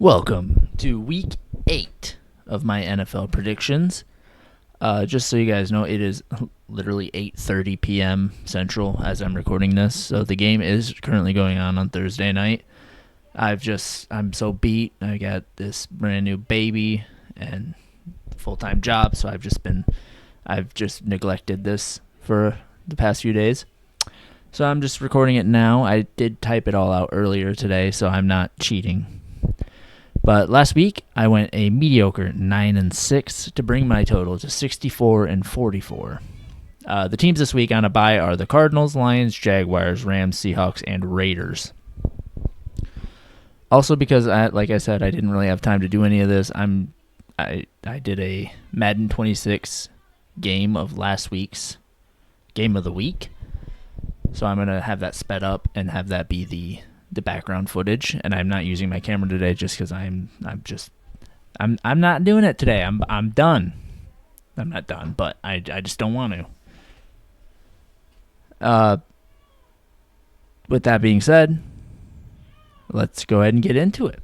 Welcome to week 8 of my NFL predictions. Just so you guys know, it is literally 8:30 p.m. Central as I'm recording this. So the game is currently going on Thursday night. I'm so beat. I got this brand new baby and full-time job, so I've just neglected this for the past few days. So I'm just recording it now. I did type it all out earlier today, so I'm not cheating. But last week, I went a mediocre 9-6 to bring my total to 64-44. The teams this week on a bye are the Cardinals, Lions, Jaguars, Rams, Seahawks, and Raiders. Also, because like I said, I didn't really have time to do any of this. I did a Madden 26 game of last week's game of the week, so I'm gonna have that sped up and have that be the background footage. And I'm not using my camera today just because I'm not doing it today. I'm done. I'm not done, but I just don't want to. With that being said, let's go ahead and get into it.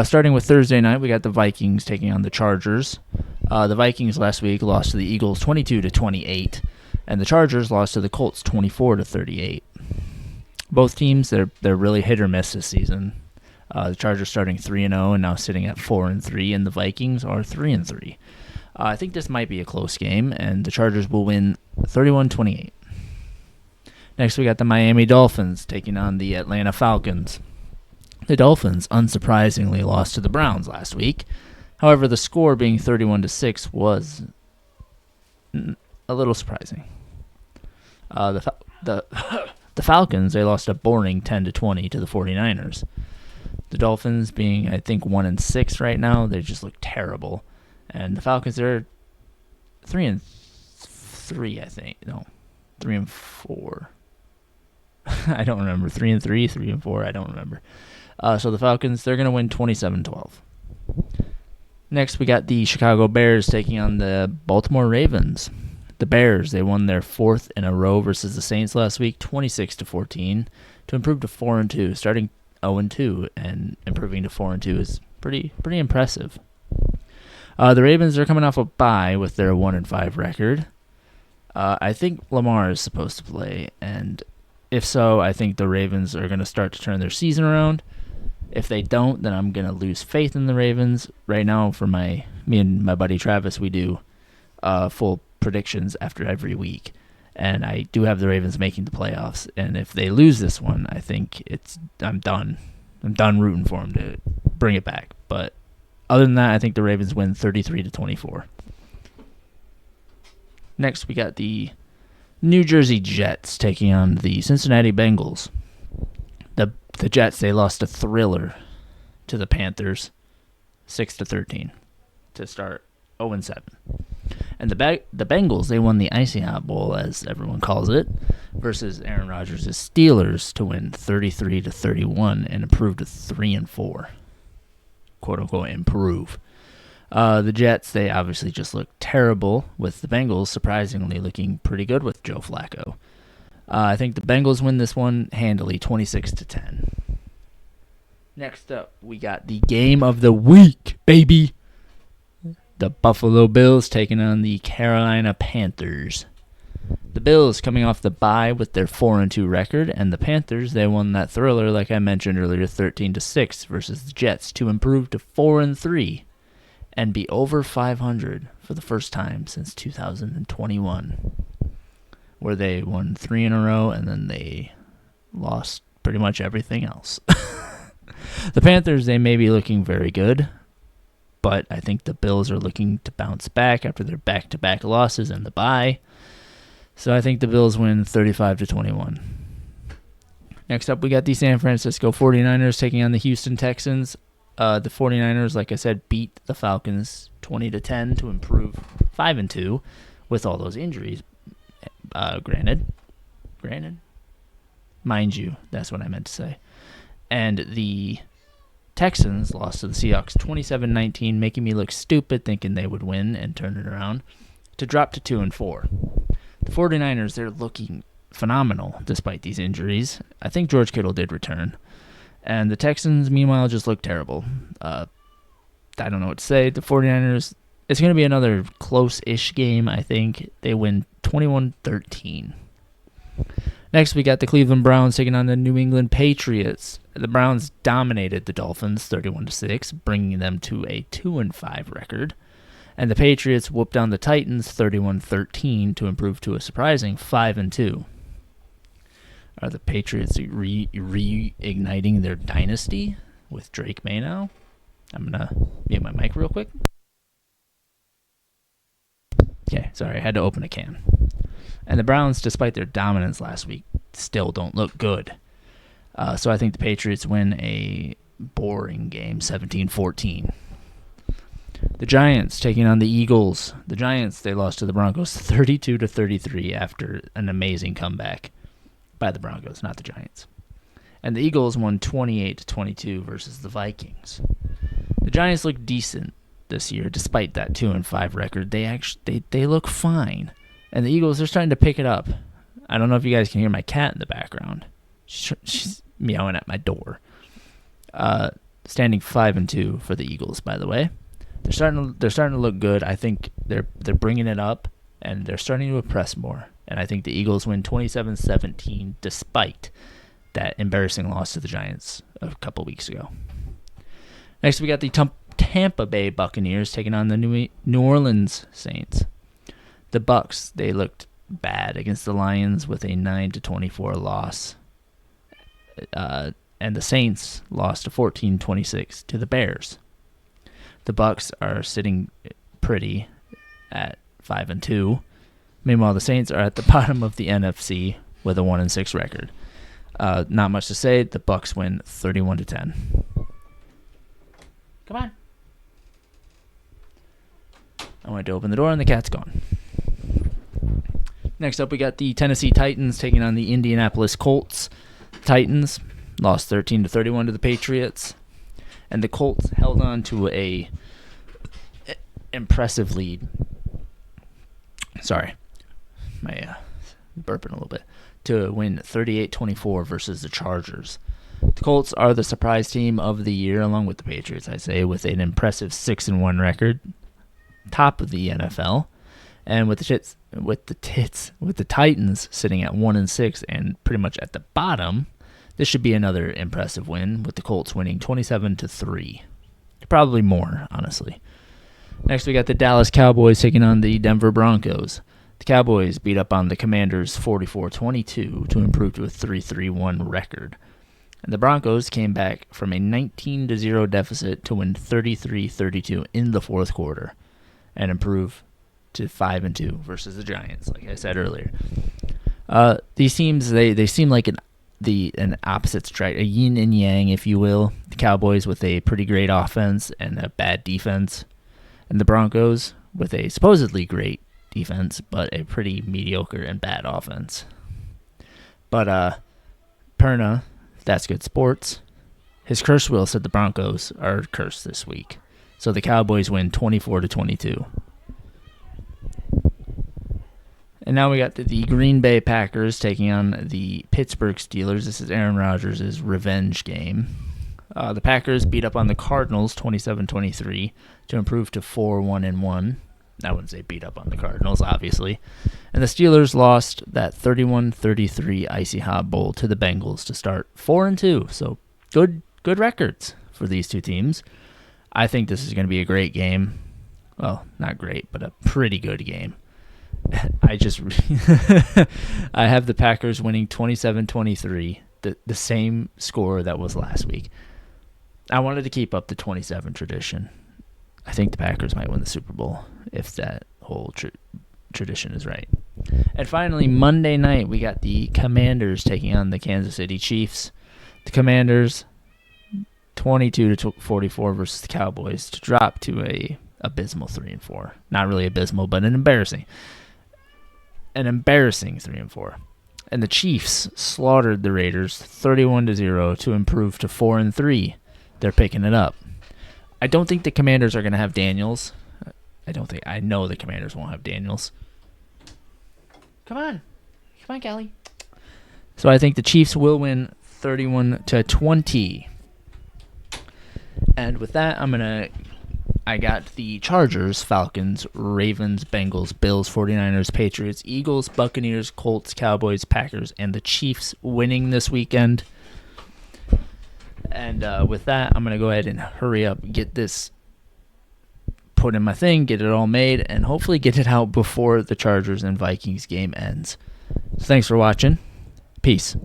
Starting with Thursday night, we got the Vikings taking on the Chargers. The Vikings last week lost to the Eagles 22-28, and the Chargers lost to the Colts 24-38. Both teams, they're really hit or miss this season. The Chargers starting 3-0 and now sitting at 4-3, and the Vikings are 3-3. I think this might be a close game, and the Chargers will win 31-28. Next, we got the Miami Dolphins taking on the Atlanta Falcons. The Dolphins, unsurprisingly, lost to the Browns last week. However, the score being 31-6 was a little surprising. The Falcons, they lost a boring 10-20 to the 49ers. The Dolphins being, I think, 1-6 right now, they just look terrible. And the Falcons, they're 3-3, I think. No, 3-4. I don't remember. 3-3, 3-4, I don't remember. So the Falcons, they're going to win 27-12. Next, we got the Chicago Bears taking on the Baltimore Ravens. The Bears, they won their 4th in a row versus the Saints last week, 26-14, to improve to 4-2, starting 0-2 and improving to 4-2 is pretty impressive. The Ravens are coming off a bye with their 1-5 record. I think Lamar is supposed to play, and if so, I think the Ravens are going to start to turn their season around. If they don't, then I'm going to lose faith in the Ravens. Right now, for me and my buddy Travis, we do full predictions after every week, and I do have the Ravens making the playoffs. And if they lose this one, I think I'm done rooting for them to bring it back. But other than that, I think the Ravens win 33-24. Next, we got the New Jersey Jets taking on the Cincinnati Bengals. The Jets, they lost a thriller to the Panthers 6-13 to start 0-7. And the Bengals, they won the Icy Hot Bowl, as everyone calls it, versus Aaron Rodgers' Steelers to win 33-31 and improve to 3-4. Quote unquote improve. The Jets, they obviously just look terrible, with the Bengals surprisingly looking pretty good with Joe Flacco. I think the Bengals win this one handily, 26-10. Next up, we got the game of the week, baby. The Buffalo Bills taking on the Carolina Panthers. The Bills coming off the bye with their 4-2 record, and the Panthers, they won that thriller, like I mentioned earlier, 13-6 versus the Jets to improve to 4-3 and be over 500 for the first time since 2021, where they won 3 in a row and then they lost pretty much everything else. The Panthers, they may be looking very good, but I think the Bills are looking to bounce back after their back-to-back losses and the bye. So I think the Bills win 35-21. Next up, we got the San Francisco 49ers taking on the Houston Texans. The 49ers, like I said, beat the Falcons 20-10 to improve 5-2 with all those injuries. Granted. Mind you, that's what I meant to say. And the Texans lost to the Seahawks 27-19, making me look stupid thinking they would win and turn it around to drop to 2-4. The 49ers, they're looking phenomenal despite these injuries. I think George Kittle did return. And the Texans, meanwhile, just look terrible. I don't know what to say. The 49ers, it's going to be another close-ish game, I think. They win 21-13. Next, we got the Cleveland Browns taking on the New England Patriots. The Browns dominated the Dolphins 31-6, bringing them to a 2-5 record. And the Patriots whooped down the Titans 31-13 to improve to a surprising 5-2. Are the Patriots reigniting their dynasty with Drake May now? I'm going to mute my mic real quick. Okay, sorry, I had to open a can. And the Browns, despite their dominance last week, still don't look good. So I think the Patriots win a boring game, 17-14. The Giants taking on the Eagles. The Giants, they lost to the Broncos 32-33 after an amazing comeback by the Broncos, not the Giants. And the Eagles won 28-22 versus the Vikings. The Giants look decent this year, despite that 2-5 record. They look fine. And the Eagles are starting to pick it up. I don't know if you guys can hear my cat in the background. She's meowing at my door. Standing 5-2 for the Eagles, by the way. They're starting to look good. I think they're bringing it up, and they're starting to impress more. And I think the Eagles win 27-17 despite that embarrassing loss to the Giants a couple weeks ago. Next, we got the Tampa Bay Buccaneers taking on the New Orleans Saints. The Bucs, they looked bad against the Lions with a 9-24 loss. And the Saints lost to 14-26 to the Bears. The Bucs are sitting pretty at 5-2. Meanwhile, the Saints are at the bottom of the NFC with a 1-6 record. Not much to say. The Bucs win 31-10. Come on. I went to open the door and the cat's gone. Next up, we got the Tennessee Titans taking on the Indianapolis Colts. Titans lost 13-31 to the Patriots, and the Colts held on to a impressive lead. Sorry, my burping a little bit. To win 38-24 versus the Chargers. The Colts are the surprise team of the year, along with the Patriots, I say, with an impressive 6-1 record, top of the NFL. And with the Titans sitting at 1-6 and pretty much at the bottom, this should be another impressive win, with the Colts winning 27-3. Probably more, honestly. Next, we got the Dallas Cowboys taking on the Denver Broncos. The Cowboys beat up on the Commanders 44-22 to improve to a 3-3-1 record. And the Broncos came back from a 19-0 deficit to win 33-32 in the fourth quarter and improve to 5-2 versus the Giants, like I said earlier. These teams, they seem like an opposite strike, a yin and yang, if you will. The Cowboys with a pretty great offense and a bad defense, and the Broncos with a supposedly great defense, but a pretty mediocre and bad offense. But Perna, That's Good Sports, his curse wheel said the Broncos are cursed this week. So the Cowboys win 24-22. And now we got the Green Bay Packers taking on the Pittsburgh Steelers. This is Aaron Rodgers' revenge game. The Packers beat up on the Cardinals 27-23 to improve to 4-1-1. I wouldn't say beat up on the Cardinals, obviously. And the Steelers lost that 31-33 Icy Hot Bowl to the Bengals to start 4-2. So good records for these two teams. I think this is going to be a great game. Well, not great, but a pretty good game. I have the Packers winning 27-23, the same score that was last week. I wanted to keep up the 27 tradition. I think the Packers might win the Super Bowl if that whole tradition is right. And finally, Monday night, we got the Commanders taking on the Kansas City Chiefs. The Commanders 22-44 versus the Cowboys to drop to a abysmal 3-4. Not really abysmal, but an embarrassing 3-4. And the Chiefs slaughtered the Raiders 31-0 to improve to 4-3. They're picking it up. I don't think the Commanders are going to have Daniels. I know the Commanders won't have Daniels. Come on, Callie. So I think the Chiefs will win 31-20 And with that, I got the Chargers, Falcons, Ravens, Bengals, Bills, 49ers, Patriots, Eagles, Buccaneers, Colts, Cowboys, Packers, and the Chiefs winning this weekend. And with that, I'm going to go ahead and hurry up, get this put in my thing, get it all made, and hopefully get it out before the Chargers and Vikings game ends. So thanks for watching. Peace.